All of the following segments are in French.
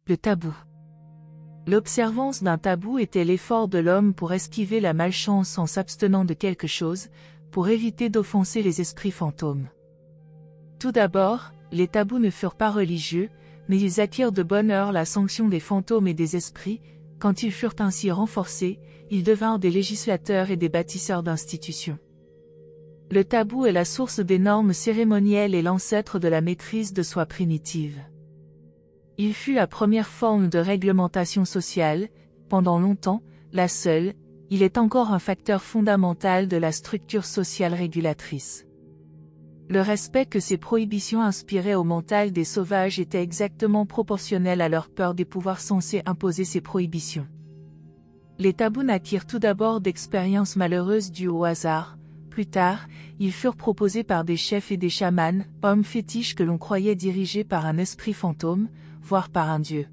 Le tabou. L'observance d'un tabou était l'effort de l'homme pour esquiver la malchance en s'abstenant de quelque chose, pour éviter d'offenser les esprits fantômes. Tout d'abord, les tabous ne furent pas religieux, mais ils acquirent de bonne heure la sanction des fantômes et des esprits. Quand ils furent ainsi renforcés, ils devinrent des législateurs et des bâtisseurs d'institutions. Le tabou est la source des normes cérémonielles et l'ancêtre de la maîtrise de soi primitive. Il fut la première forme de réglementation sociale, pendant longtemps, la seule. Il est encore un facteur fondamental de la structure sociale régulatrice. Le respect que ces prohibitions inspiraient au mental des sauvages était exactement proportionnel à leur peur des pouvoirs censés imposer ces prohibitions. Les tabous naquirent tout d'abord d'expériences malheureuses dues au hasard. Plus tard, ils furent proposés par des chefs et des chamans, hommes fétiches que l'on croyait dirigés par un esprit fantôme, voire par un dieu.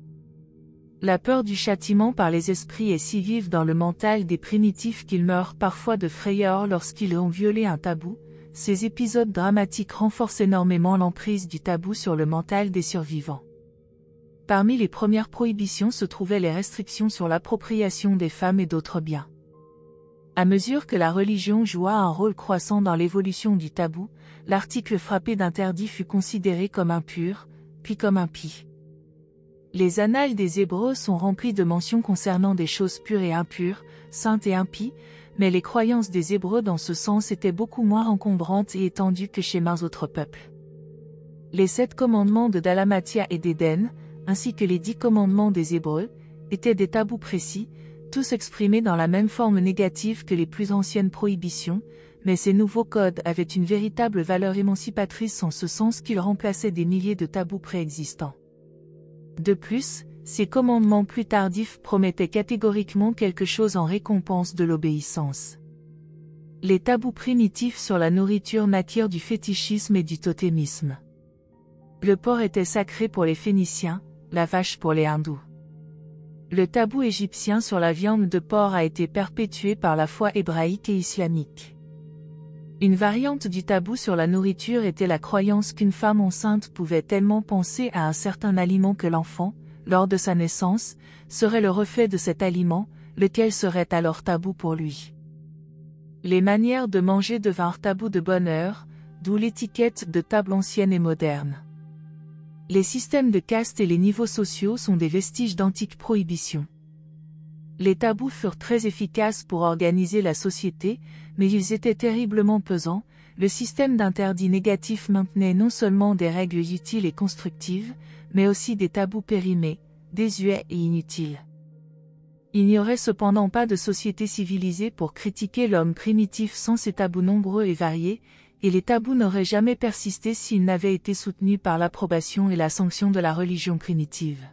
La peur du châtiment par les esprits est si vive dans le mental des primitifs qu'ils meurent parfois de frayeur lorsqu'ils ont violé un tabou. Ces épisodes dramatiques renforcent énormément l'emprise du tabou sur le mental des survivants. Parmi les premières prohibitions se trouvaient les restrictions sur l'appropriation des femmes et d'autres biens. À mesure que la religion joua un rôle croissant dans l'évolution du tabou, l'article frappé d'interdit fut considéré comme impur, puis comme impie. Les annales des Hébreux sont remplies de mentions concernant des choses pures et impures, saintes et impies, mais les croyances des Hébreux dans ce sens étaient beaucoup moins encombrantes et étendues que chez maints autres peuples. Les 7 commandements de Dalamatia et d'Éden, ainsi que les 10 commandements des Hébreux, étaient des tabous précis, tous exprimés dans la même forme négative que les plus anciennes prohibitions, mais ces nouveaux codes avaient une véritable valeur émancipatrice en ce sens qu'ils remplaçaient des milliers de tabous préexistants. De plus, ces commandements plus tardifs promettaient catégoriquement quelque chose en récompense de l'obéissance. Les tabous primitifs sur la nourriture naquirent du fétichisme et du totémisme. Le porc était sacré pour les Phéniciens, la vache pour les Hindous. Le tabou égyptien sur la viande de porc a été perpétué par la foi hébraïque et islamique. Une variante du tabou sur la nourriture était la croyance qu'une femme enceinte pouvait tellement penser à un certain aliment que l'enfant, lors de sa naissance, serait le reflet de cet aliment, lequel serait alors tabou pour lui. Les manières de manger devinrent tabous de bonne heure, d'où l'étiquette de table ancienne et moderne. Les systèmes de caste et les niveaux sociaux sont des vestiges d'antiques prohibitions. Les tabous furent très efficaces pour organiser la société, mais ils étaient terriblement pesants. Le système d'interdits négatifs maintenait non seulement des règles utiles et constructives, mais aussi des tabous périmés, désuets et inutiles. Il n'y aurait cependant pas de société civilisée pour critiquer l'homme primitif sans ces tabous nombreux et variés, et les tabous n'auraient jamais persisté s'ils n'avaient été soutenus par l'approbation et la sanction de la religion primitive.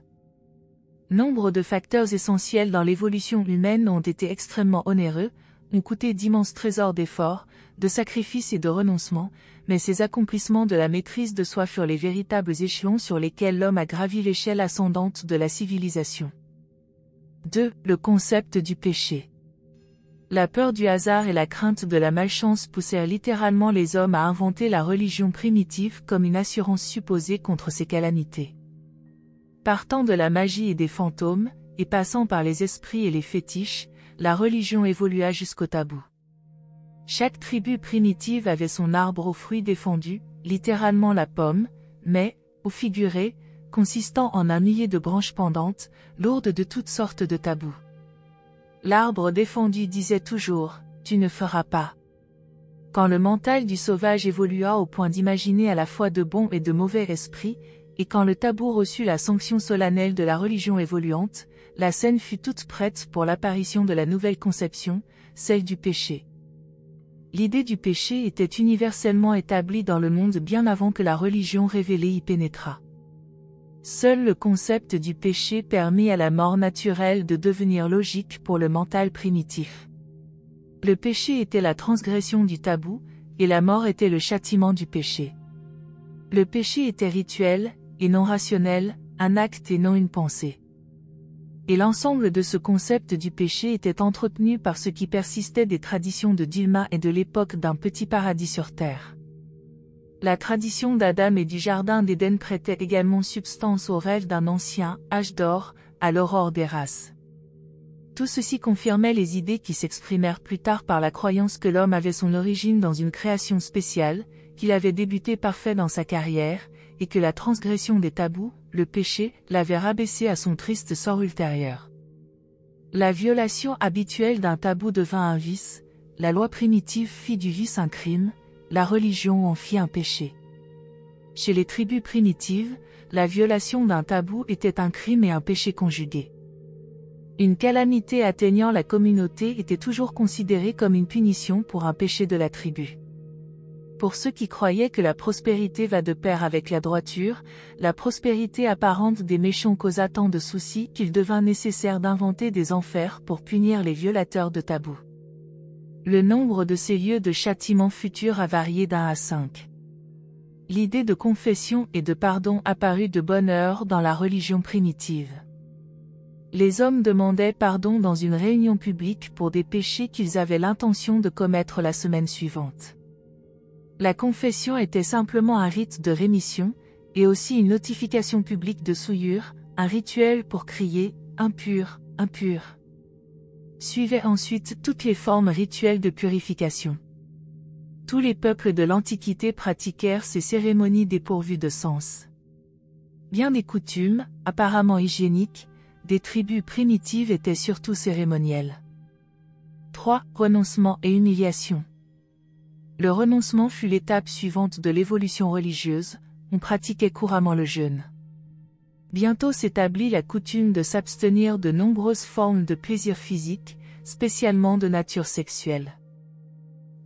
Nombre de facteurs essentiels dans l'évolution humaine ont été extrêmement onéreux, ont coûté d'immenses trésors d'efforts, de sacrifices et de renoncements, mais ces accomplissements de la maîtrise de soi furent les véritables échelons sur lesquels l'homme a gravi l'échelle ascendante de la civilisation. 2. Le concept du péché. La peur du hasard et la crainte de la malchance poussèrent littéralement les hommes à inventer la religion primitive comme une assurance supposée contre ces calamités. Partant de la magie et des fantômes, et passant par les esprits et les fétiches, la religion évolua jusqu'au tabou. Chaque tribu primitive avait son arbre aux fruits défendus, littéralement la pomme, mais, au figuré, consistant en un millier de branches pendantes, lourdes de toutes sortes de tabous. L'arbre défendu disait toujours « Tu ne feras pas ». Quand le mental du sauvage évolua au point d'imaginer à la fois de bons et de mauvais esprits, et quand le tabou reçut la sanction solennelle de la religion évoluante, la scène fut toute prête pour l'apparition de la nouvelle conception, celle du péché. L'idée du péché était universellement établie dans le monde bien avant que la religion révélée y pénétrât. Seul le concept du péché permit à la mort naturelle de devenir logique pour le mental primitif. Le péché était la transgression du tabou, et la mort était le châtiment du péché. Le péché était rituel, et non rationnel, un acte et non une pensée. Et l'ensemble de ce concept du péché était entretenu par ce qui persistait des traditions de Dilma et de l'époque d'un petit paradis sur terre. La tradition d'Adam et du jardin d'Éden prêtait également substance au rêve d'un ancien âge d'or, à l'aurore des races. Tout ceci confirmait les idées qui s'exprimèrent plus tard par la croyance que l'homme avait son origine dans une création spéciale, qu'il avait débuté parfait dans sa carrière, et que la transgression des tabous, le péché, l'avait rabaissé à son triste sort ultérieur. La violation habituelle d'un tabou devint un vice, la loi primitive fit du vice un crime, la religion en fit un péché. Chez les tribus primitives, la violation d'un tabou était un crime et un péché conjugués. Une calamité atteignant la communauté était toujours considérée comme une punition pour un péché de la tribu. Pour ceux qui croyaient que la prospérité va de pair avec la droiture, la prospérité apparente des méchants causa tant de soucis qu'il devint nécessaire d'inventer des enfers pour punir les violateurs de tabous. Le nombre de ces lieux de châtiment futur a varié d'1 à 5. L'idée de confession et de pardon apparut de bonne heure dans la religion primitive. Les hommes demandaient pardon dans une réunion publique pour des péchés qu'ils avaient l'intention de commettre la semaine suivante. La confession était simplement un rite de rémission, et aussi une notification publique de souillure, un rituel pour crier « impur, impur ». Suivaient ensuite toutes les formes rituelles de purification. Tous les peuples de l'Antiquité pratiquèrent ces cérémonies dépourvues de sens. Bien des coutumes, apparemment hygiéniques, des tribus primitives étaient surtout cérémonielles. 3. Renoncement et humiliation. Le renoncement fut l'étape suivante de l'évolution religieuse, on pratiquait couramment le jeûne. Bientôt s'établit la coutume de s'abstenir de nombreuses formes de plaisir physique, spécialement de nature sexuelle.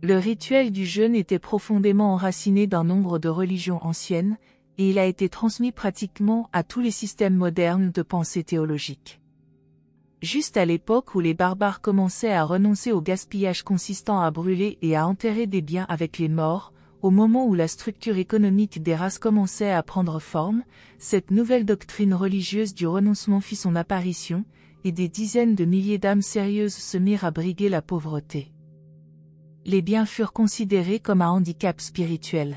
Le rituel du jeûne était profondément enraciné dans nombre de religions anciennes, et il a été transmis pratiquement à tous les systèmes modernes de pensée théologique. Juste à l'époque où les barbares commençaient à renoncer au gaspillage consistant à brûler et à enterrer des biens avec les morts, au moment où la structure économique des races commençait à prendre forme, cette nouvelle doctrine religieuse du renoncement fit son apparition, et des dizaines de milliers d'âmes sérieuses se mirent à briguer la pauvreté. Les biens furent considérés comme un handicap spirituel.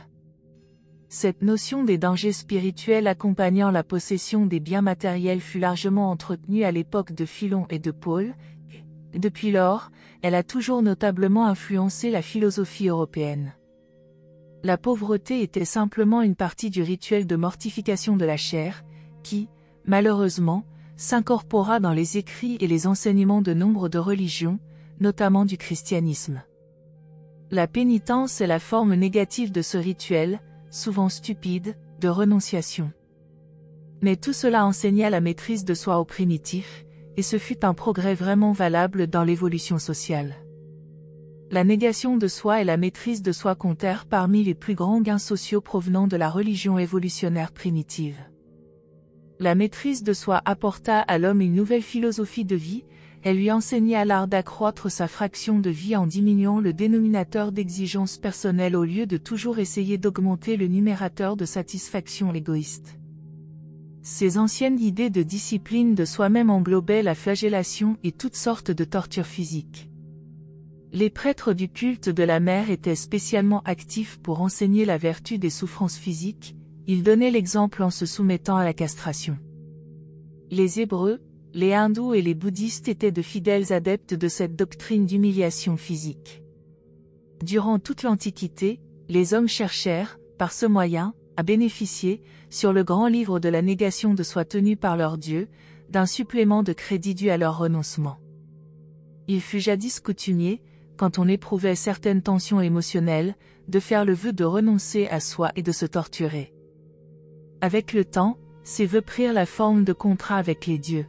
Cette notion des dangers spirituels accompagnant la possession des biens matériels fut largement entretenue à l'époque de Philon et de Paul. Depuis lors, elle a toujours notablement influencé la philosophie européenne. La pauvreté était simplement une partie du rituel de mortification de la chair, qui, malheureusement, s'incorpora dans les écrits et les enseignements de nombre de religions, notamment du christianisme. La pénitence est la forme négative de ce rituel, souvent stupide, de renonciation. Mais tout cela enseigna la maîtrise de soi aux primitifs, et ce fut un progrès vraiment valable dans l'évolution sociale. La négation de soi et la maîtrise de soi comptèrent parmi les plus grands gains sociaux provenant de la religion évolutionnaire primitive. La maîtrise de soi apporta à l'homme une nouvelle philosophie de vie, elle lui enseigna l'art d'accroître sa fraction de vie en diminuant le dénominateur d'exigence personnelle au lieu de toujours essayer d'augmenter le numérateur de satisfaction égoïste. Ces anciennes idées de discipline de soi-même englobaient la flagellation et toutes sortes de tortures physiques. Les prêtres du culte de la mère étaient spécialement actifs pour enseigner la vertu des souffrances physiques, ils donnaient l'exemple en se soumettant à la castration. Les Hébreux, les hindous et les bouddhistes étaient de fidèles adeptes de cette doctrine d'humiliation physique. Durant toute l'Antiquité, les hommes cherchèrent, par ce moyen, à bénéficier, sur le grand livre de la négation de soi tenu par leur Dieu, d'un supplément de crédit dû à leur renoncement. Il fut jadis coutumier, quand on éprouvait certaines tensions émotionnelles, de faire le vœu de renoncer à soi et de se torturer. Avec le temps, ces vœux prirent la forme de contrats avec les dieux.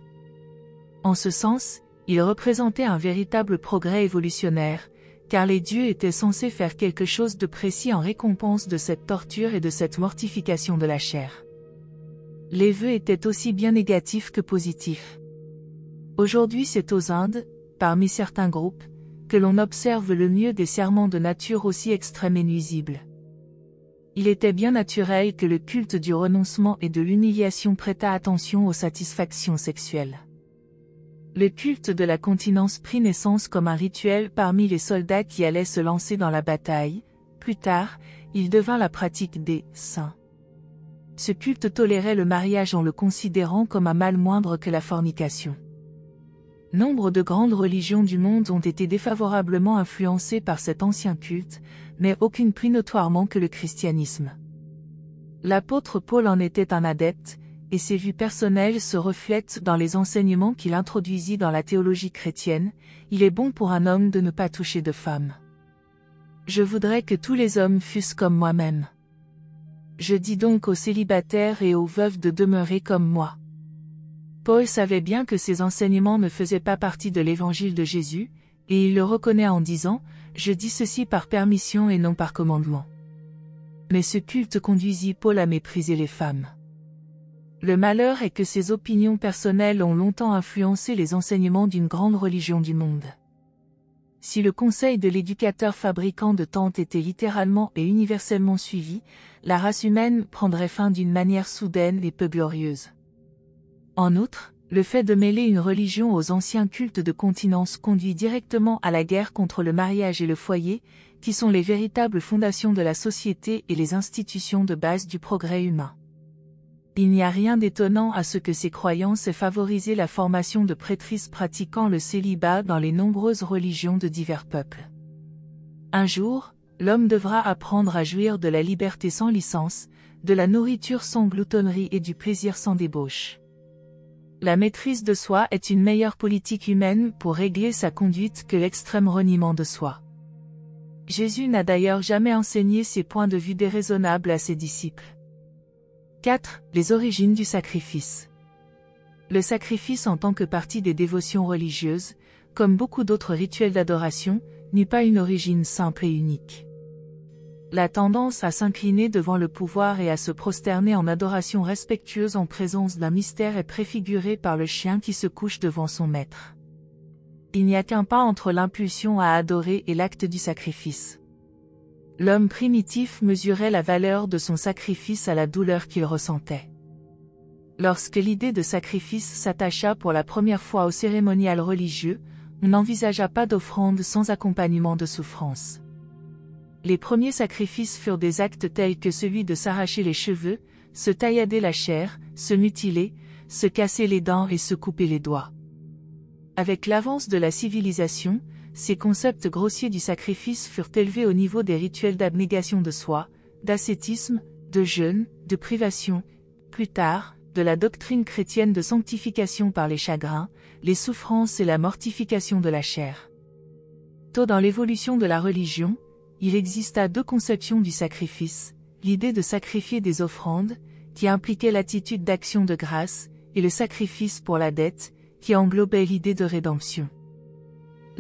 En ce sens, ils représentaient un véritable progrès évolutionnaire, car les dieux étaient censés faire quelque chose de précis en récompense de cette torture et de cette mortification de la chair. Les vœux étaient aussi bien négatifs que positifs. Aujourd'hui c'est aux Indes, parmi certains groupes, que l'on observe le mieux des serments de nature aussi extrêmes et nuisibles. Il était bien naturel que le culte du renoncement et de l'humiliation prêtât attention aux satisfactions sexuelles. Le culte de la continence prit naissance comme un rituel parmi les soldats qui allaient se lancer dans la bataille, plus tard, il devint la pratique des saints. Ce culte tolérait le mariage en le considérant comme un mal moindre que la fornication. Nombre de grandes religions du monde ont été défavorablement influencées par cet ancien culte, mais aucune plus notoirement que le christianisme. L'apôtre Paul en était un adepte, et ses vues personnelles se reflètent dans les enseignements qu'il introduisit dans la théologie chrétienne. Il est bon pour un homme de ne pas toucher de femme. Je voudrais que tous les hommes fussent comme moi-même. Je dis donc aux célibataires et aux veuves de demeurer comme moi. Paul savait bien que ces enseignements ne faisaient pas partie de l'évangile de Jésus, et il le reconnaît en disant « Je dis ceci par permission et non par commandement ». Mais ce culte conduisit Paul à mépriser les femmes. Le malheur est que ses opinions personnelles ont longtemps influencé les enseignements d'une grande religion du monde. Si le conseil de l'éducateur fabricant de tentes était littéralement et universellement suivi, la race humaine prendrait fin d'une manière soudaine et peu glorieuse. En outre, le fait de mêler une religion aux anciens cultes de continence conduit directement à la guerre contre le mariage et le foyer, qui sont les véritables fondations de la société et les institutions de base du progrès humain. Il n'y a rien d'étonnant à ce que ces croyances aient favorisé la formation de prêtrisses pratiquant le célibat dans les nombreuses religions de divers peuples. Un jour, l'homme devra apprendre à jouir de la liberté sans licence, de la nourriture sans gloutonnerie et du plaisir sans débauche. La maîtrise de soi est une meilleure politique humaine pour régler sa conduite que l'extrême reniement de soi. Jésus n'a d'ailleurs jamais enseigné ces points de vue déraisonnables à ses disciples. 4. Les origines du sacrifice. Le sacrifice en tant que partie des dévotions religieuses, comme beaucoup d'autres rituels d'adoration, n'eut pas une origine simple et unique. La tendance à s'incliner devant le pouvoir et à se prosterner en adoration respectueuse en présence d'un mystère est préfigurée par le chien qui se couche devant son maître. Il n'y a qu'un pas entre l'impulsion à adorer et l'acte du sacrifice. L'homme primitif mesurait la valeur de son sacrifice à la douleur qu'il ressentait. Lorsque l'idée de sacrifice s'attacha pour la première fois au cérémonial religieux, on n'envisagea pas d'offrande sans accompagnement de souffrance. Les premiers sacrifices furent des actes tels que celui de s'arracher les cheveux, se taillader la chair, se mutiler, se casser les dents et se couper les doigts. Avec l'avance de la civilisation, ces concepts grossiers du sacrifice furent élevés au niveau des rituels d'abnégation de soi, d'ascétisme, de jeûne, de privation, plus tard, de la doctrine chrétienne de sanctification par les chagrins, les souffrances et la mortification de la chair. Tôt dans l'évolution de la religion, il exista deux conceptions du sacrifice, l'idée de sacrifier des offrandes, qui impliquait l'attitude d'action de grâce, et le sacrifice pour la dette, qui englobait l'idée de rédemption.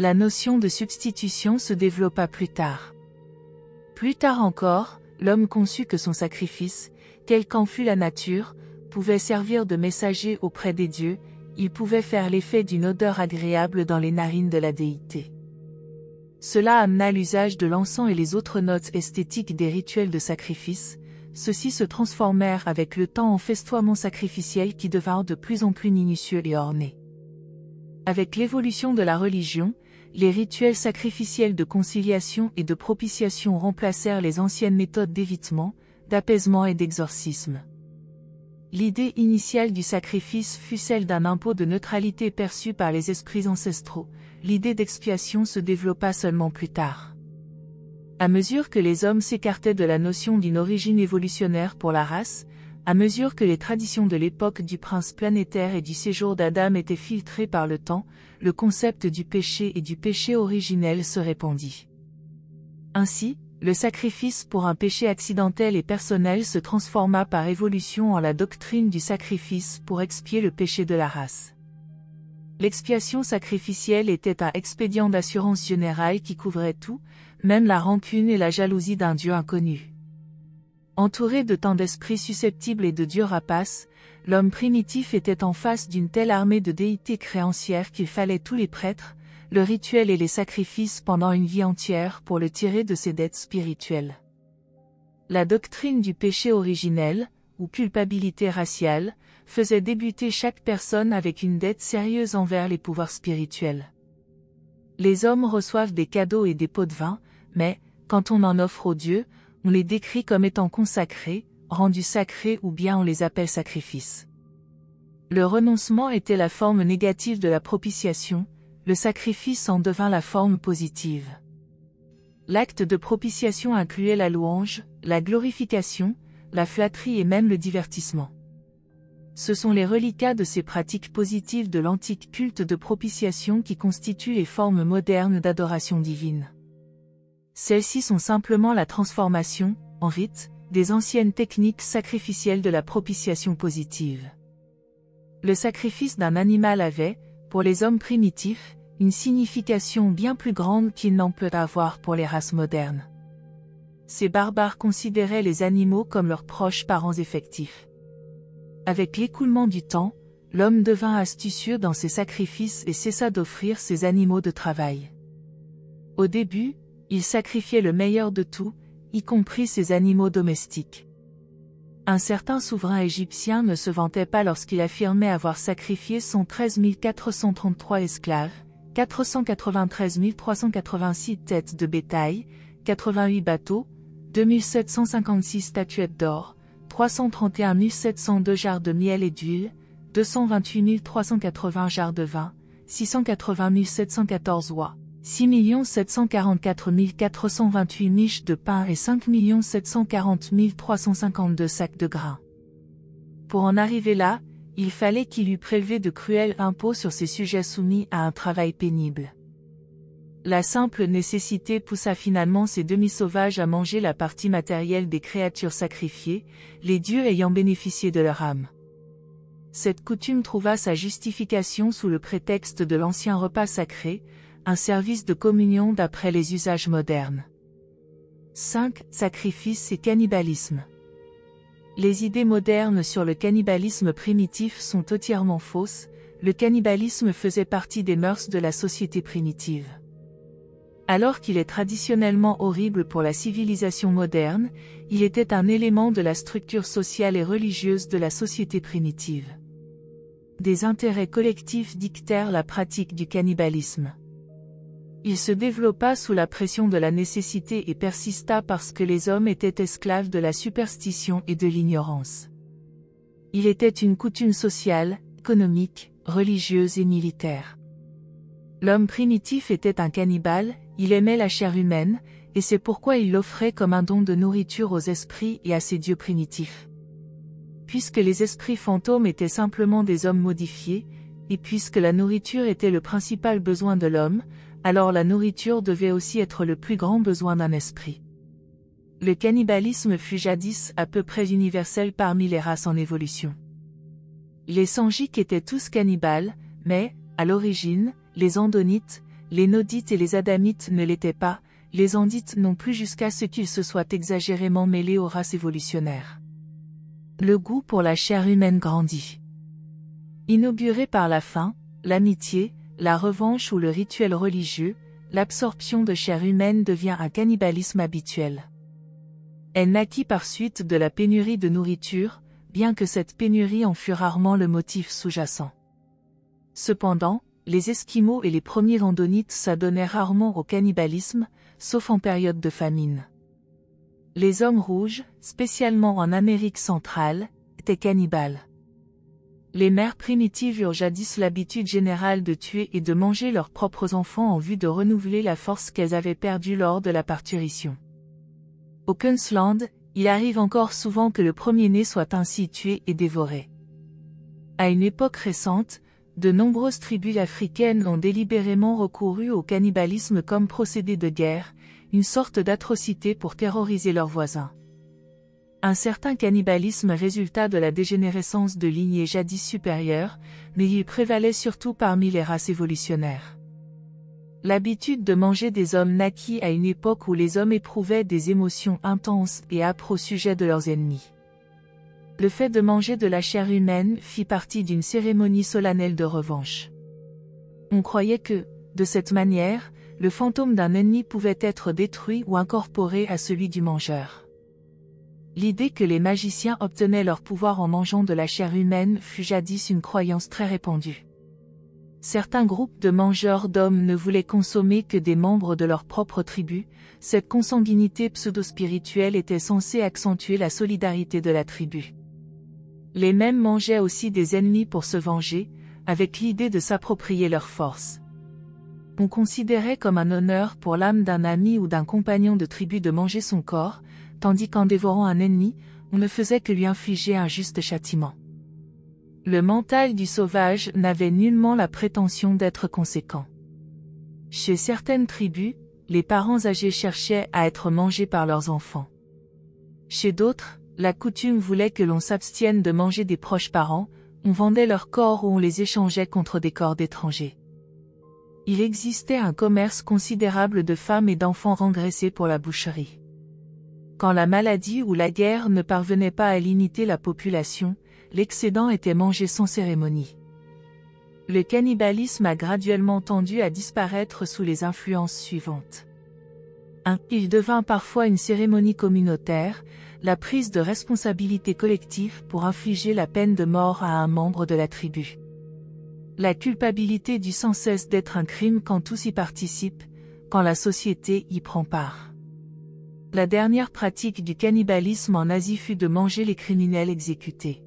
La notion de substitution se développa plus tard. Plus tard encore, l'homme conçut que son sacrifice, quelle qu'en fût la nature, pouvait servir de messager auprès des dieux, il pouvait faire l'effet d'une odeur agréable dans les narines de la déité. Cela amena l'usage de l'encens et les autres notes esthétiques des rituels de sacrifice. Ceux-ci se transformèrent avec le temps en festoiements sacrificiels qui devinrent de plus en plus minutieux et ornés. Avec l'évolution de la religion, les rituels sacrificiels de conciliation et de propitiation remplacèrent les anciennes méthodes d'évitement, d'apaisement et d'exorcisme. L'idée initiale du sacrifice fut celle d'un impôt de neutralité perçu par les esprits ancestraux. L'idée d'expiation se développa seulement plus tard. À mesure que les hommes s'écartaient de la notion d'une origine évolutionnaire pour la race, à mesure que les traditions de l'époque du prince planétaire et du séjour d'Adam étaient filtrées par le temps, le concept du péché et du péché originel se répandit. Ainsi, le sacrifice pour un péché accidentel et personnel se transforma par évolution en la doctrine du sacrifice pour expier le péché de la race. L'expiation sacrificielle était un expédient d'assurance générale qui couvrait tout, même la rancune et la jalousie d'un Dieu inconnu. Entouré de tant d'esprits susceptibles et de dieux rapaces, l'homme primitif était en face d'une telle armée de déités créancières qu'il fallait tous les prêtres, le rituel et les sacrifices pendant une vie entière pour le tirer de ses dettes spirituelles. La doctrine du péché originel, ou culpabilité raciale, faisait débuter chaque personne avec une dette sérieuse envers les pouvoirs spirituels. Les hommes reçoivent des cadeaux et des pots de vin, mais, Quand on en offre aux dieux, on les décrit comme étant consacrés, rendus sacrés ou bien on les appelle sacrifices. Le renoncement était la forme négative de la propitiation, le sacrifice en devint la forme positive. L'acte de propitiation incluait la louange, la glorification, la flatterie et même le divertissement. Ce sont les reliquats de ces pratiques positives de l'antique culte de propitiation qui constituent les formes modernes d'adoration divine. Celles-ci sont simplement la transformation, en rite, des anciennes techniques sacrificielles de la propitiation positive. Le sacrifice d'un animal avait, pour les hommes primitifs, une signification bien plus grande qu'il n'en peut avoir pour les races modernes. Ces barbares considéraient les animaux comme leurs proches parents effectifs. Avec l'écoulement du temps, l'homme devint astucieux dans ses sacrifices et cessa d'offrir ses animaux de travail. Au début, il sacrifiait le meilleur de tout, y compris ses animaux domestiques. Un certain souverain égyptien ne se vantait pas lorsqu'il affirmait avoir sacrifié 113 433 esclaves, 493 386 têtes de bétail, 88 bateaux, 2756 statuettes d'or, 331 702 jarres de miel et d'huile, 228 380 jarres de vin, 680 714 oies, 6 744 428 miches de pain et 5 740 352 sacs de grains. Pour en arriver là, il fallait qu'il eût prélevé de cruels impôts sur ces sujets soumis à un travail pénible. La simple nécessité poussa finalement ces demi-sauvages à manger la partie matérielle des créatures sacrifiées, les dieux ayant bénéficié de leur âme. Cette coutume trouva sa justification sous le prétexte de l'ancien repas sacré, un service de communion d'après les usages modernes. 5. Sacrifice et cannibalisme. Les idées modernes sur le cannibalisme primitif sont entièrement fausses, le cannibalisme faisait partie des mœurs de la société primitive. Alors qu'il est traditionnellement horrible pour la civilisation moderne, il était un élément de la structure sociale et religieuse de la société primitive. Des intérêts collectifs dictèrent la pratique du cannibalisme. Il se développa sous la pression de la nécessité et persista parce que les hommes étaient esclaves de la superstition et de l'ignorance. Il était une coutume sociale, économique, religieuse et militaire. L'homme primitif était un cannibale, il aimait la chair humaine, et c'est pourquoi il l'offrait comme un don de nourriture aux esprits et à ses dieux primitifs. Puisque les esprits fantômes étaient simplement des hommes modifiés, et puisque la nourriture était le principal besoin de l'homme, alors la nourriture devait aussi être le plus grand besoin d'un esprit. Le cannibalisme fut jadis à peu près universel parmi les races en évolution. Les Sangiques étaient tous cannibales, mais, à l'origine, les Andonites, les Nodites et les Adamites ne l'étaient pas, les Andites non plus jusqu'à ce qu'ils se soient exagérément mêlés aux races évolutionnaires. Le goût pour la chair humaine grandit. Inauguré par la faim, l'amitié, la revanche ou le rituel religieux, l'absorption de chair humaine devient un cannibalisme habituel. Elle naquit par suite de la pénurie de nourriture, bien que cette pénurie en fût rarement le motif sous-jacent. Cependant, les Esquimaux et les premiers Andonites s'adonnaient rarement au cannibalisme, sauf en période de famine. Les hommes rouges, spécialement en Amérique centrale, étaient cannibales. Les mères primitives eurent jadis l'habitude générale de tuer et de manger leurs propres enfants en vue de renouveler la force qu'elles avaient perdue lors de la parturition. Au Queensland, il arrive encore souvent que le premier-né soit ainsi tué et dévoré. À une époque récente, de nombreuses tribus africaines ont délibérément recouru au cannibalisme comme procédé de guerre, une sorte d'atrocité pour terroriser leurs voisins. Un certain cannibalisme résulta de la dégénérescence de lignées jadis supérieures, mais il prévalait surtout parmi les races évolutionnaires. L'habitude de manger des hommes naquit à une époque où les hommes éprouvaient des émotions intenses et âpres au sujet de leurs ennemis. Le fait de manger de la chair humaine fit partie d'une cérémonie solennelle de revanche. On croyait que, de cette manière, le fantôme d'un ennemi pouvait être détruit ou incorporé à celui du mangeur. L'idée que les magiciens obtenaient leur pouvoir en mangeant de la chair humaine fut jadis une croyance très répandue. Certains groupes de mangeurs d'hommes ne voulaient consommer que des membres de leur propre tribu. Cette consanguinité pseudo-spirituelle était censée accentuer la solidarité de la tribu. Les mêmes mangeaient aussi des ennemis pour se venger, avec l'idée de s'approprier leur force. On considérait comme un honneur pour l'âme d'un ami ou d'un compagnon de tribu de manger son corps, tandis qu'en dévorant un ennemi, on ne faisait que lui infliger un juste châtiment. Le mental du sauvage n'avait nullement la prétention d'être conséquent. Chez certaines tribus, les parents âgés cherchaient à être mangés par leurs enfants. Chez d'autres, la coutume voulait que l'on s'abstienne de manger des proches parents, on vendait leurs corps ou on les échangeait contre des corps d'étrangers. Il existait un commerce considérable de femmes et d'enfants rengraissés pour la boucherie. Quand la maladie ou la guerre ne parvenait pas à limiter la population, l'excédent était mangé sans cérémonie. Le cannibalisme a graduellement tendu à disparaître sous les influences suivantes. 1. Il devint parfois une cérémonie communautaire, la prise de responsabilité collective pour infliger la peine de mort à un membre de la tribu. La culpabilité dut sans cesse d'être un crime quand tous y participent, quand la société y prend part. La dernière pratique du cannibalisme en Asie fut de manger les criminels exécutés.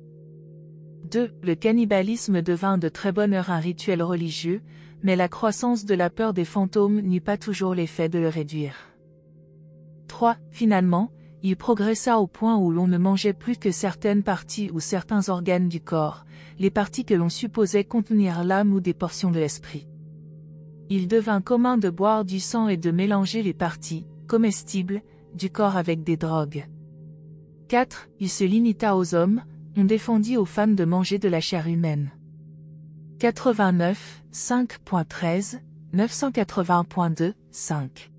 2. Le cannibalisme devint de très bonne heure un rituel religieux, mais la croissance de la peur des fantômes n'eut pas toujours l'effet de le réduire. 3. Finalement, il progressa au point où l'on ne mangeait plus que certaines parties ou certains organes du corps, les parties que l'on supposait contenir l'âme ou des portions de l'esprit. Il devint commun de boire du sang et de mélanger les parties, comestibles, du corps avec des drogues. 4. Il se limita aux hommes, on défendit aux femmes de manger de la chair humaine. 89, 5.13, 980.2, 5.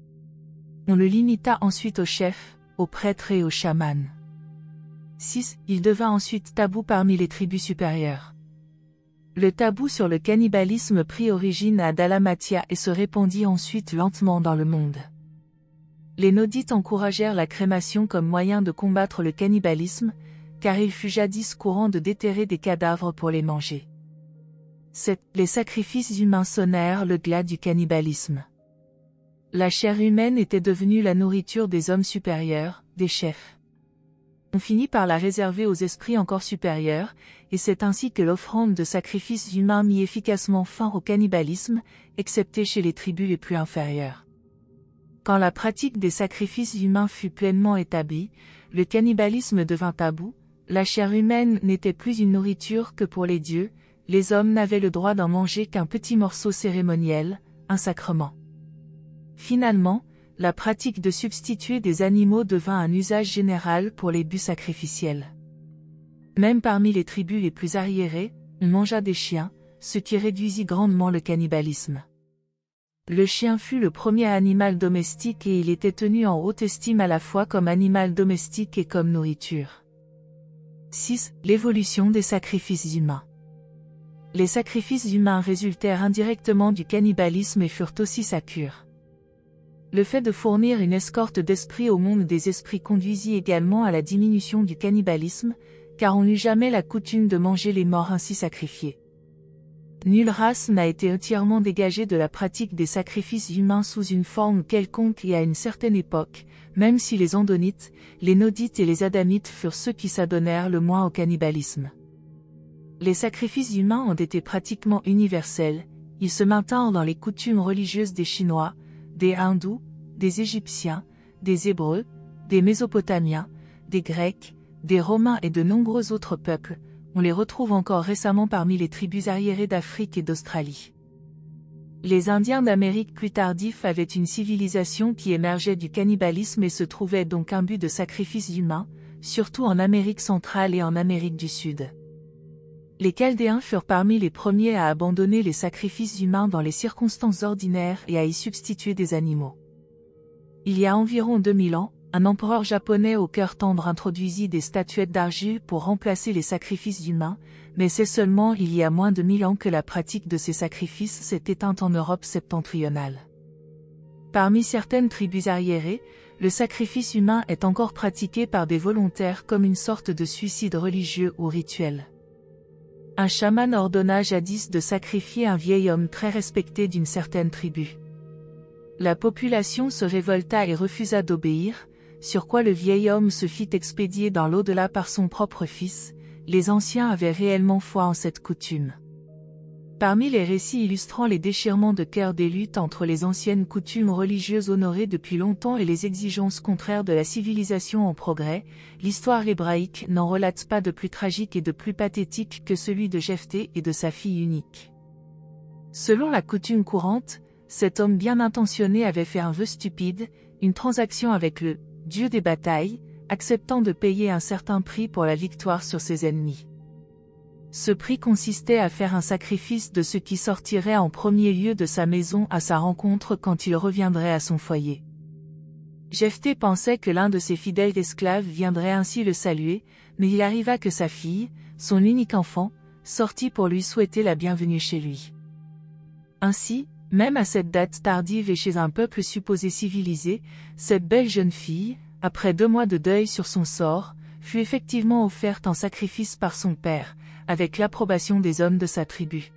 On le limita ensuite aux chefs, aux prêtres et aux chamans. 6. Il devint ensuite tabou parmi les tribus supérieures. Le tabou sur le cannibalisme prit origine à Dalmatia et se répandit ensuite lentement dans le monde. Les Nodites encouragèrent la crémation comme moyen de combattre le cannibalisme, car il fut jadis courant de déterrer des cadavres pour les manger. 7. Les sacrifices humains sonnèrent le glas du cannibalisme. La chair humaine était devenue la nourriture des hommes supérieurs, des chefs. On finit par la réserver aux esprits encore supérieurs, et c'est ainsi que l'offrande de sacrifices humains mit efficacement fin au cannibalisme, excepté chez les tribus les plus inférieures. Quand la pratique des sacrifices humains fut pleinement établie, le cannibalisme devint tabou, la chair humaine n'était plus une nourriture que pour les dieux, les hommes n'avaient le droit d'en manger qu'un petit morceau cérémoniel, un sacrement. Finalement, la pratique de substituer des animaux devint un usage général pour les buts sacrificiels. Même parmi les tribus les plus arriérées, on mangea des chiens, ce qui réduisit grandement le cannibalisme. Le chien fut le premier animal domestique et il était tenu en haute estime à la fois comme animal domestique et comme nourriture. 6. L'évolution des sacrifices humains. Les sacrifices humains résultèrent indirectement du cannibalisme et furent aussi sa cure. Le fait de fournir une escorte d'esprits au monde des esprits conduisit également à la diminution du cannibalisme, car on n'eut jamais la coutume de manger les morts ainsi sacrifiés. Nulle race n'a été entièrement dégagée de la pratique des sacrifices humains sous une forme quelconque et à une certaine époque, même si les Andonites, les Nodites et les Adamites furent ceux qui s'adonnèrent le moins au cannibalisme. Les sacrifices humains ont été pratiquement universels, ils se maintinrent dans les coutumes religieuses des Chinois, des Hindous, des Égyptiens, des Hébreux, des Mésopotamiens, des Grecs, des Romains et de nombreux autres peuples. On les retrouve encore récemment parmi les tribus arriérées d'Afrique et d'Australie. Les Indiens d'Amérique plus tardifs avaient une civilisation qui émergeait du cannibalisme et se trouvait donc imbu de sacrifices humains, surtout en Amérique centrale et en Amérique du Sud. Les Chaldéens furent parmi les premiers à abandonner les sacrifices humains dans les circonstances ordinaires et à y substituer des animaux. Il y a environ 2000 ans, un empereur japonais au cœur tendre introduisit des statuettes d'argile pour remplacer les sacrifices humains, mais c'est seulement il y a moins de 1000 ans que la pratique de ces sacrifices s'est éteinte en Europe septentrionale. Parmi certaines tribus arriérées, le sacrifice humain est encore pratiqué par des volontaires comme une sorte de suicide religieux ou rituel. Un chaman ordonna jadis de sacrifier un vieil homme très respecté d'une certaine tribu. La population se révolta et refusa d'obéir, sur quoi le vieil homme se fit expédier dans l'au-delà par son propre fils. Les anciens avaient réellement foi en cette coutume. Parmi les récits illustrant les déchirements de cœur des luttes entre les anciennes coutumes religieuses honorées depuis longtemps et les exigences contraires de la civilisation en progrès, l'histoire hébraïque n'en relate pas de plus tragique et de plus pathétique que celui de Jephthé et de sa fille unique. Selon la coutume courante, cet homme bien intentionné avait fait un vœu stupide, une transaction avec le « Dieu des batailles », acceptant de payer un certain prix pour la victoire sur ses ennemis. Ce prix consistait à faire un sacrifice de ce qui sortirait en premier lieu de sa maison à sa rencontre quand il reviendrait à son foyer. Jephthé pensait que l'un de ses fidèles esclaves viendrait ainsi le saluer, mais il arriva que sa fille, son unique enfant, sortit pour lui souhaiter la bienvenue chez lui. Ainsi, même à cette date tardive et chez un peuple supposé civilisé, cette belle jeune fille, après 2 mois de deuil sur son sort, fut effectivement offerte en sacrifice par son père, avec l'approbation des hommes de sa tribu.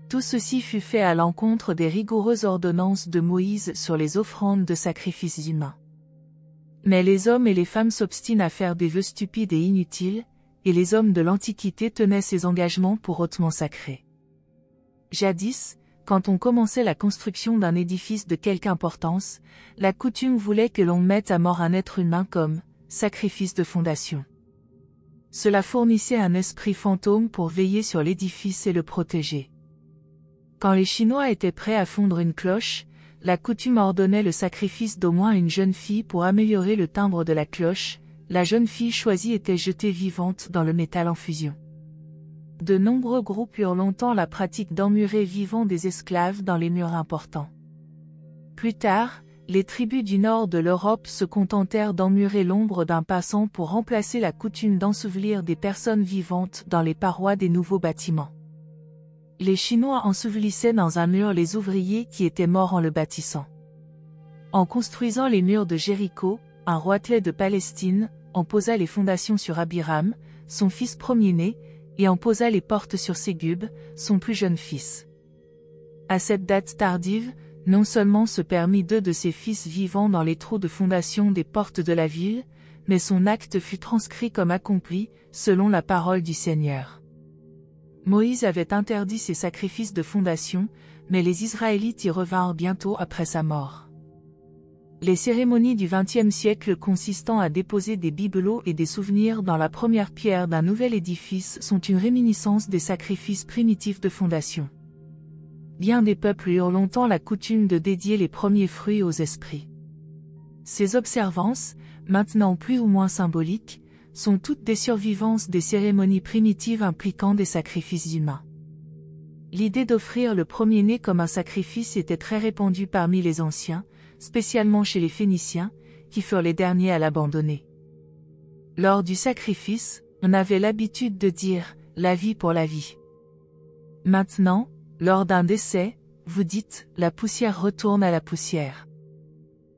Tout ceci fut fait à l'encontre des rigoureuses ordonnances de Moïse sur les offrandes de sacrifices humains. Mais les hommes et les femmes s'obstinent à faire des vœux stupides et inutiles, et les hommes de l'Antiquité tenaient ces engagements pour hautement sacrés. Jadis, quand on commençait la construction d'un édifice de quelque importance, la coutume voulait que l'on mette à mort un être humain comme sacrifice de fondation. Cela fournissait un esprit fantôme pour veiller sur l'édifice et le protéger. Quand les Chinois étaient prêts à fondre une cloche, la coutume ordonnait le sacrifice d'au moins une jeune fille pour améliorer le timbre de la cloche. La jeune fille choisie était jetée vivante dans le métal en fusion. De nombreux groupes eurent longtemps la pratique d'emmurer vivants des esclaves dans les murs importants. Plus tard, les tribus du nord de l'Europe se contentèrent d'emmurer l'ombre d'un passant pour remplacer la coutume d'ensevelir des personnes vivantes dans les parois des nouveaux bâtiments. Les Chinois ensevelissaient dans un mur les ouvriers qui étaient morts en le bâtissant. En construisant les murs de Jéricho, un roitelet de Palestine en posa les fondations sur Abiram, son fils premier-né, et en posa les portes sur Ségub, son plus jeune fils. À cette date tardive, non seulement se permit 2 de ses fils vivants dans les trous de fondation des portes de la ville, mais son acte fut transcrit comme accompli, selon la parole du Seigneur. Moïse avait interdit ces sacrifices de fondation, mais les Israélites y revinrent bientôt après sa mort. Les cérémonies du XXe siècle consistant à déposer des bibelots et des souvenirs dans la première pierre d'un nouvel édifice sont une réminiscence des sacrifices primitifs de fondation. Bien des peuples eurent longtemps la coutume de dédier les premiers fruits aux esprits. Ces observances, maintenant plus ou moins symboliques, sont toutes des survivances des cérémonies primitives impliquant des sacrifices humains. L'idée d'offrir le premier-né comme un sacrifice était très répandue parmi les anciens, spécialement chez les Phéniciens, qui furent les derniers à l'abandonner. Lors du sacrifice, on avait l'habitude de dire « la vie pour la vie ». Maintenant, lors d'un décès, vous dites « la poussière retourne à la poussière ».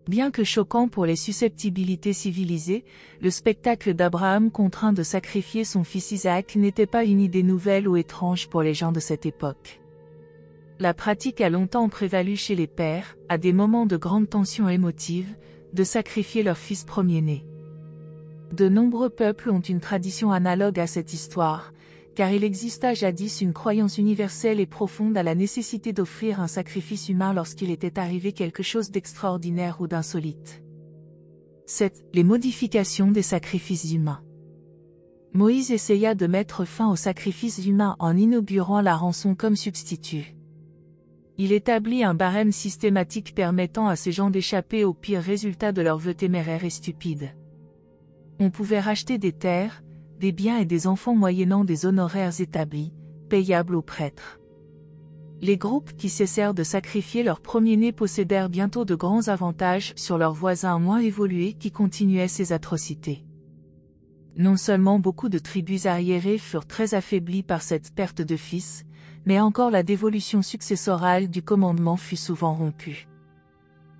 Bien que choquant pour les susceptibilités civilisées, le spectacle d'Abraham contraint de sacrifier son fils Isaac n'était pas une idée nouvelle ou étrange pour les gens de cette époque. La pratique a longtemps prévalu chez les pères, à des moments de grande tension émotive, de sacrifier leur fils premier-né. De nombreux peuples ont une tradition analogue à cette histoire, car il exista jadis une croyance universelle et profonde à la nécessité d'offrir un sacrifice humain lorsqu'il était arrivé quelque chose d'extraordinaire ou d'insolite. C'est les modifications des sacrifices humains. Moïse essaya de mettre fin aux sacrifices humains en inaugurant la rançon comme substitut. Il établit un barème systématique permettant à ces gens d'échapper aux pires résultats de leurs vœux téméraires et stupides. On pouvait racheter des terres, des biens et des enfants moyennant des honoraires établis, payables aux prêtres. Les groupes qui cessèrent de sacrifier leur premier-né possédèrent bientôt de grands avantages sur leurs voisins moins évolués qui continuaient ces atrocités. Non seulement beaucoup de tribus arriérées furent très affaiblies par cette perte de fils, mais encore la dévolution successorale du commandement fut souvent rompue.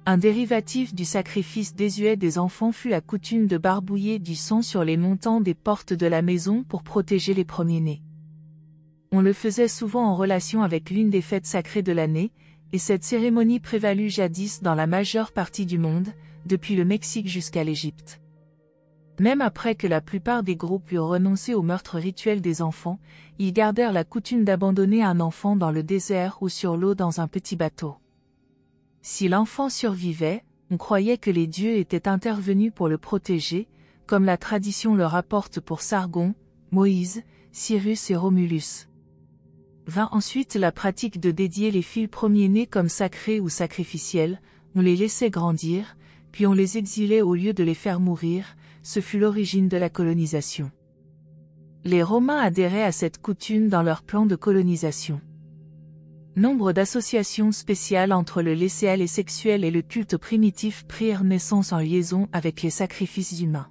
Un dérivatif du sacrifice désuet des enfants fut la coutume de barbouiller du sang sur les montants des portes de la maison pour protéger les premiers-nés. On le faisait souvent en relation avec l'une des fêtes sacrées de l'année, et cette cérémonie prévalut jadis dans la majeure partie du monde, depuis le Mexique jusqu'à l'Égypte. Même après que la plupart des groupes eurent renoncé au meurtre rituel des enfants, ils gardèrent la coutume d'abandonner un enfant dans le désert ou sur l'eau dans un petit bateau. Si l'enfant survivait, on croyait que les dieux étaient intervenus pour le protéger, comme la tradition le rapporte pour Sargon, Moïse, Cyrus et Romulus. Vint ensuite la pratique de dédier les fils premiers-nés comme sacrés ou sacrificiels, on les laissait grandir, puis on les exilait au lieu de les faire mourir, ce fut l'origine de la colonisation. Les Romains adhéraient à cette coutume dans leur plan de colonisation. Nombre d'associations spéciales entre le laisser-aller sexuel et le culte primitif prirent naissance en liaison avec les sacrifices humains.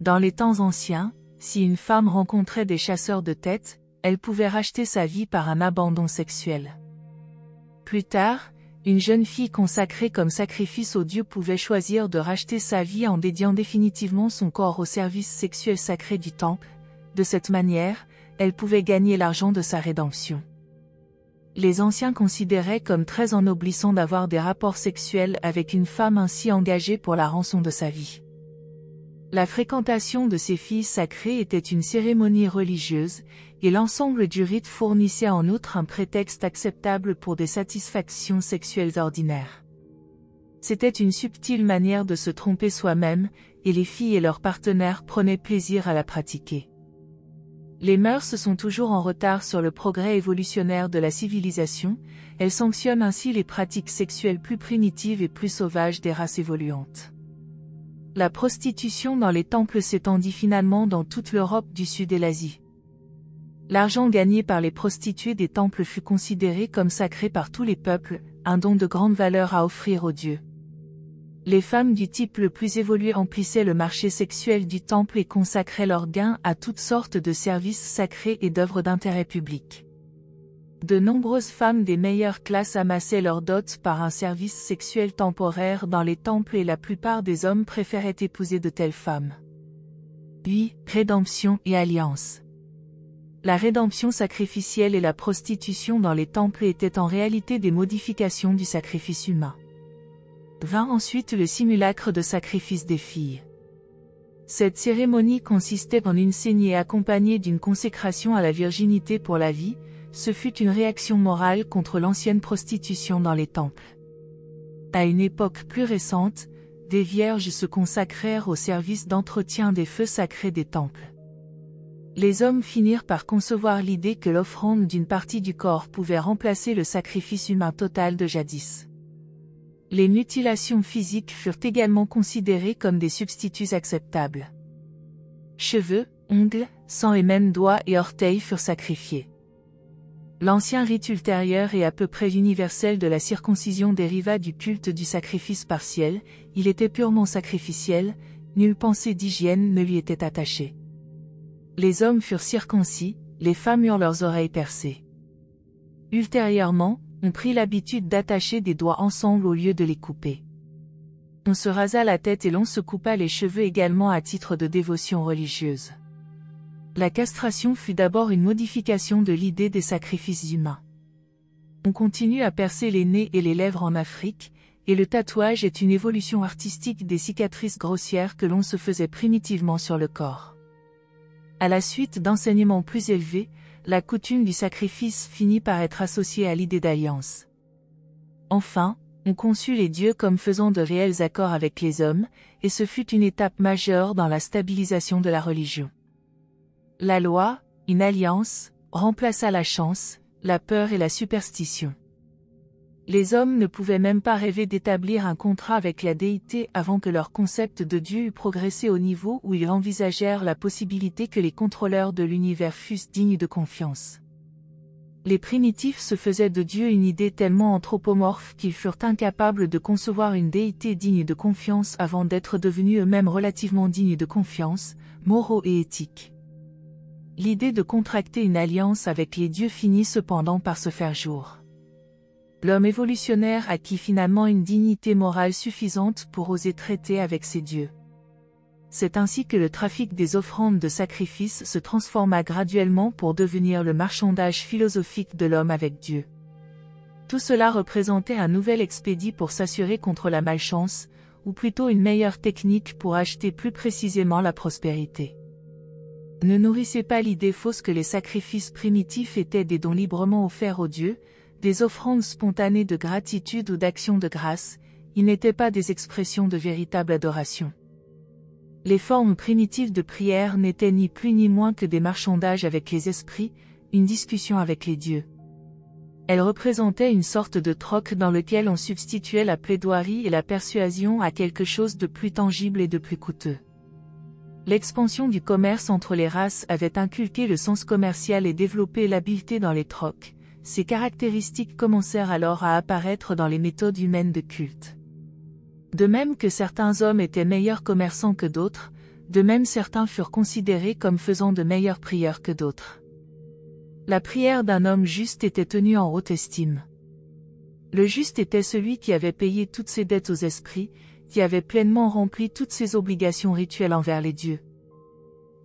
Dans les temps anciens, si une femme rencontrait des chasseurs de têtes, elle pouvait racheter sa vie par un abandon sexuel. Plus tard, une jeune fille consacrée comme sacrifice aux dieux pouvait choisir de racheter sa vie en dédiant définitivement son corps au service sexuel sacré du temple. De cette manière, elle pouvait gagner l'argent de sa rédemption. Les anciens considéraient comme très ennoblissant d'avoir des rapports sexuels avec une femme ainsi engagée pour la rançon de sa vie. La fréquentation de ces filles sacrées était une cérémonie religieuse, et l'ensemble du rite fournissait en outre un prétexte acceptable pour des satisfactions sexuelles ordinaires. C'était une subtile manière de se tromper soi-même, et les filles et leurs partenaires prenaient plaisir à la pratiquer. Les mœurs sont toujours en retard sur le progrès évolutionnaire de la civilisation, elles sanctionnent ainsi les pratiques sexuelles plus primitives et plus sauvages des races évoluantes. La prostitution dans les temples s'étendit finalement dans toute l'Europe du Sud et l'Asie. L'argent gagné par les prostituées des temples fut considéré comme sacré par tous les peuples, un don de grande valeur à offrir aux dieux. Les femmes du type le plus évolué emplissaient le marché sexuel du temple et consacraient leurs gains à toutes sortes de services sacrés et d'œuvres d'intérêt public. De nombreuses femmes des meilleures classes amassaient leurs dots par un service sexuel temporaire dans les temples et la plupart des hommes préféraient épouser de telles femmes. Puis, rédemption et alliance. La rédemption sacrificielle et la prostitution dans les temples étaient en réalité des modifications du sacrifice humain. Vint ensuite le simulacre de sacrifice des filles. Cette cérémonie consistait en une saignée accompagnée d'une consécration à la virginité pour la vie. Ce fut une réaction morale contre l'ancienne prostitution dans les temples. À une époque plus récente, des vierges se consacrèrent au service d'entretien des feux sacrés des temples. Les hommes finirent par concevoir l'idée que l'offrande d'une partie du corps pouvait remplacer le sacrifice humain total de jadis. Les mutilations physiques furent également considérées comme des substituts acceptables. Cheveux, ongles, sang et même doigts et orteils furent sacrifiés. L'ancien rite ultérieur et à peu près universel de la circoncision dériva du culte du sacrifice partiel, il était purement sacrificiel, nulle pensée d'hygiène ne lui était attachée. Les hommes furent circoncis, les femmes eurent leurs oreilles percées. Ultérieurement, on prit l'habitude d'attacher des doigts ensemble au lieu de les couper. On se rasa la tête et l'on se coupa les cheveux également à titre de dévotion religieuse. La castration fut d'abord une modification de l'idée des sacrifices humains. On continue à percer les nez et les lèvres en Afrique, et le tatouage est une évolution artistique des cicatrices grossières que l'on se faisait primitivement sur le corps. À la suite d'enseignements plus élevés, la coutume du sacrifice finit par être associée à l'idée d'alliance. Enfin, on conçut les dieux comme faisant de réels accords avec les hommes, et ce fut une étape majeure dans la stabilisation de la religion. La loi, une alliance, remplaça la chance, la peur et la superstition. Les hommes ne pouvaient même pas rêver d'établir un contrat avec la déité avant que leur concept de Dieu eût progressé au niveau où ils envisagèrent la possibilité que les contrôleurs de l'univers fussent dignes de confiance. Les primitifs se faisaient de Dieu une idée tellement anthropomorphe qu'ils furent incapables de concevoir une déité digne de confiance avant d'être devenus eux-mêmes relativement dignes de confiance, moraux et éthiques. L'idée de contracter une alliance avec les dieux finit cependant par se faire jour. L'homme évolutionnaire acquit finalement une dignité morale suffisante pour oser traiter avec ces dieux. c'est ainsi que le trafic des offrandes de sacrifice se transforma graduellement pour devenir le marchandage philosophique de l'homme avec Dieu. Tout cela représentait un nouvel expédit pour s'assurer contre la malchance, ou plutôt une meilleure technique pour acheter plus précisément la prospérité. Ne nourrissez pas l'idée fausse que les sacrifices primitifs étaient des dons librement offerts aux dieux, des offrandes spontanées de gratitude ou d'action de grâce, ils n'étaient pas des expressions de véritable adoration. Les formes primitives de prière n'étaient ni plus ni moins que des marchandages avec les esprits, une discussion avec les dieux. Elles représentaient une sorte de troc dans lequel on substituait la plaidoirie et la persuasion à quelque chose de plus tangible et de plus coûteux. L'expansion du commerce entre les races avait inculqué le sens commercial et développé l'habileté dans les trocs. Ces caractéristiques commencèrent alors à apparaître dans les méthodes humaines de culte. De même que certains hommes étaient meilleurs commerçants que d'autres, de même certains furent considérés comme faisant de meilleurs prieurs que d'autres. La prière d'un homme juste était tenue en haute estime. Le juste était celui qui avait payé toutes ses dettes aux esprits, qui avait pleinement rempli toutes ses obligations rituelles envers les dieux.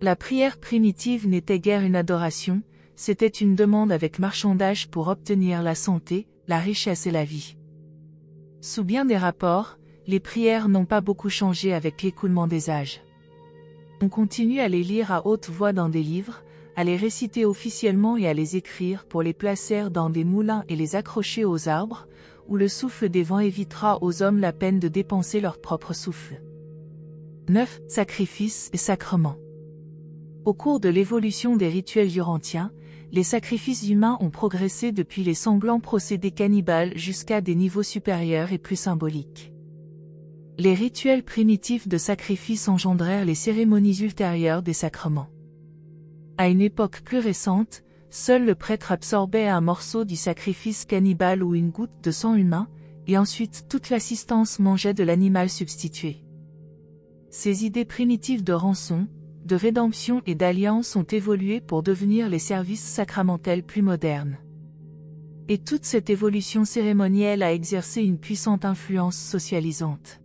La prière primitive n'était guère une adoration, c'était une demande avec marchandage pour obtenir la santé, la richesse et la vie. Sous bien des rapports, les prières n'ont pas beaucoup changé avec l'écoulement des âges. On continue à les lire à haute voix dans des livres, à les réciter officiellement et à les écrire pour les placer dans des moulins et les accrocher aux arbres, où le souffle des vents évitera aux hommes la peine de dépenser leur propre souffle. 9. Sacrifices et sacrements. Au cours de l'évolution des rituels urantiens, les sacrifices humains ont progressé depuis les sanglants procédés cannibales jusqu'à des niveaux supérieurs et plus symboliques. Les rituels primitifs de sacrifice engendrèrent les cérémonies ultérieures des sacrements. À une époque plus récente, seul le prêtre absorbait un morceau du sacrifice cannibale ou une goutte de sang humain, et ensuite toute l'assistance mangeait de l'animal substitué. Ces idées primitives de rançon, de rédemption et d'alliance ont évolué pour devenir les services sacramentels plus modernes. Et toute cette évolution cérémonielle a exercé une puissante influence socialisante.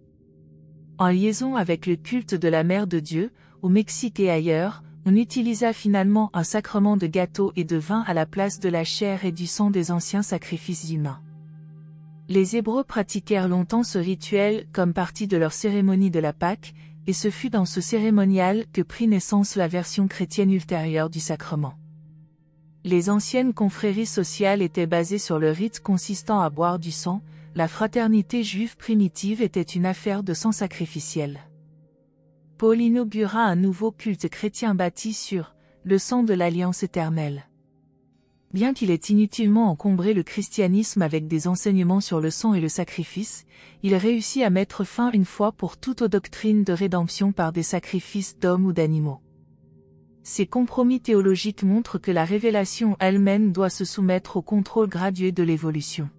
En liaison avec le culte de la Mère de Dieu, au Mexique et ailleurs, on utilisa finalement un sacrement de gâteau et de vin à la place de la chair et du sang des anciens sacrifices humains. Les Hébreux pratiquèrent longtemps ce rituel comme partie de leur cérémonie de la Pâque, et ce fut dans ce cérémonial que prit naissance la version chrétienne ultérieure du sacrement. Les anciennes confréries sociales étaient basées sur le rite consistant à boire du sang, la fraternité juive primitive était une affaire de sang sacrificiel. Paul inaugura un nouveau culte chrétien bâti sur le sang de l'alliance éternelle. Bien qu'il ait inutilement encombré le christianisme avec des enseignements sur le sang et le sacrifice, il réussit à mettre fin une fois pour toutes aux doctrines de rédemption par des sacrifices d'hommes ou d'animaux. Ces compromis théologiques montrent que la révélation elle-même doit se soumettre au contrôle gradué de l'évolution.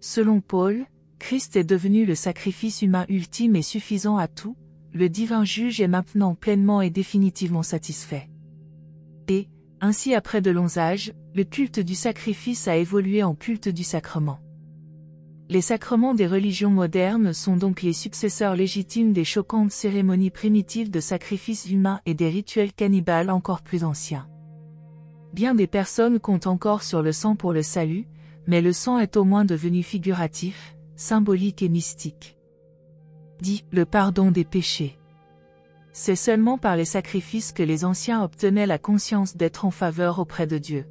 Selon Paul, Christ est devenu le sacrifice humain ultime et suffisant à tout, le divin juge est maintenant pleinement et définitivement satisfait. Et, ainsi après de longs âges, le culte du sacrifice a évolué en culte du sacrement. Les sacrements des religions modernes sont donc les successeurs légitimes des choquantes cérémonies primitives de sacrifices humains et des rituels cannibales encore plus anciens. Bien des personnes comptent encore sur le sang pour le salut, mais le sang est au moins devenu figuratif, symbolique et mystique. Dit le pardon des péchés. C'est seulement par les sacrifices que les anciens obtenaient la conscience d'être en faveur auprès de Dieu.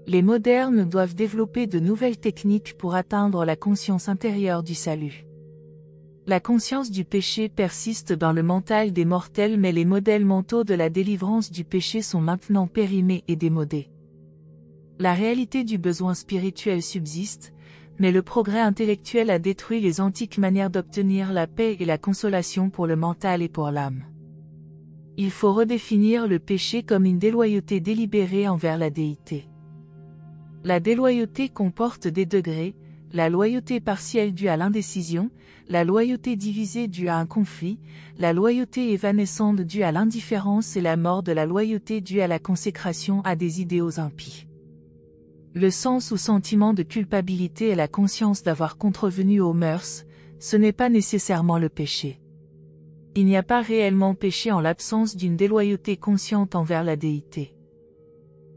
Les modernes doivent développer de nouvelles techniques pour atteindre la conscience intérieure du salut. La conscience du péché persiste dans le mental des mortels, mais les modèles mentaux de la délivrance du péché sont maintenant périmés et démodés. La réalité du besoin spirituel subsiste, mais le progrès intellectuel a détruit les antiques manières d'obtenir la paix et la consolation pour le mental et pour l'âme. Il faut redéfinir le péché comme une déloyauté délibérée envers la déité. La déloyauté comporte des degrés, la loyauté partielle due à l'indécision, la loyauté divisée due à un conflit, la loyauté évanescente due à l'indifférence et la mort de la loyauté due à la consécration à des idéaux impies. Le sens ou sentiment de culpabilité est la conscience d'avoir contrevenu aux mœurs, ce n'est pas nécessairement le péché. Il n'y a pas réellement péché en l'absence d'une déloyauté consciente envers la déité.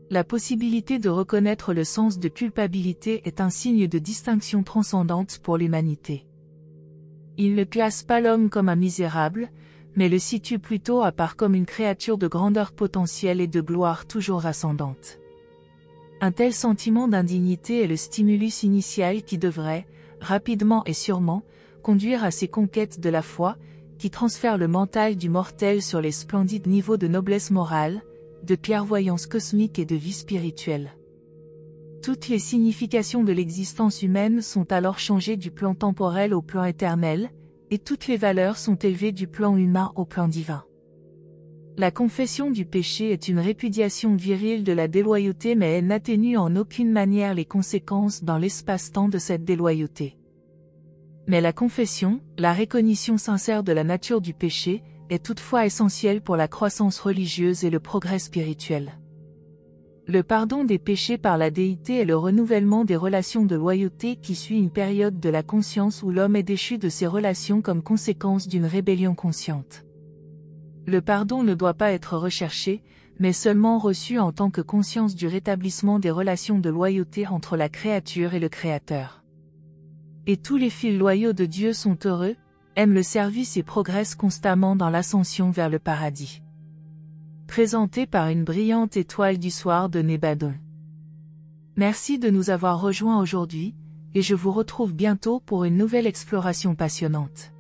La possibilité de reconnaître le sens de culpabilité est un signe de distinction transcendante pour l'humanité. Il ne classe pas l'homme comme un misérable, mais le situe plutôt à part comme une créature de grandeur potentielle et de gloire toujours ascendante. Un tel sentiment d'indignité est le stimulus initial qui devrait, rapidement et sûrement, conduire à ces conquêtes de la foi, qui transfèrent le mental du mortel sur les splendides niveaux de noblesse morale, de clairvoyance cosmique et de vie spirituelle. Toutes les significations de l'existence humaine sont alors changées du plan temporel au plan éternel, et toutes les valeurs sont élevées du plan humain au plan divin. La confession du péché est une répudiation virile de la déloyauté, mais elle n'atténue en aucune manière les conséquences dans l'espace-temps de cette déloyauté. Mais la confession, la reconnaissance sincère de la nature du péché, est toutefois essentielle pour la croissance religieuse et le progrès spirituel. Le pardon des péchés par la déité est le renouvellement des relations de loyauté qui suit une période de la conscience où l'homme est déchu de ses relations comme conséquence d'une rébellion consciente. Le pardon ne doit pas être recherché, mais seulement reçu en tant que conscience du rétablissement des relations de loyauté entre la créature et le Créateur. Et tous les fils loyaux de Dieu sont heureux, aiment le service et progressent constamment dans l'ascension vers le paradis. Présenté par une brillante étoile du soir de Nébadon. Merci de nous avoir rejoints aujourd'hui, et je vous retrouve bientôt pour une nouvelle exploration passionnante.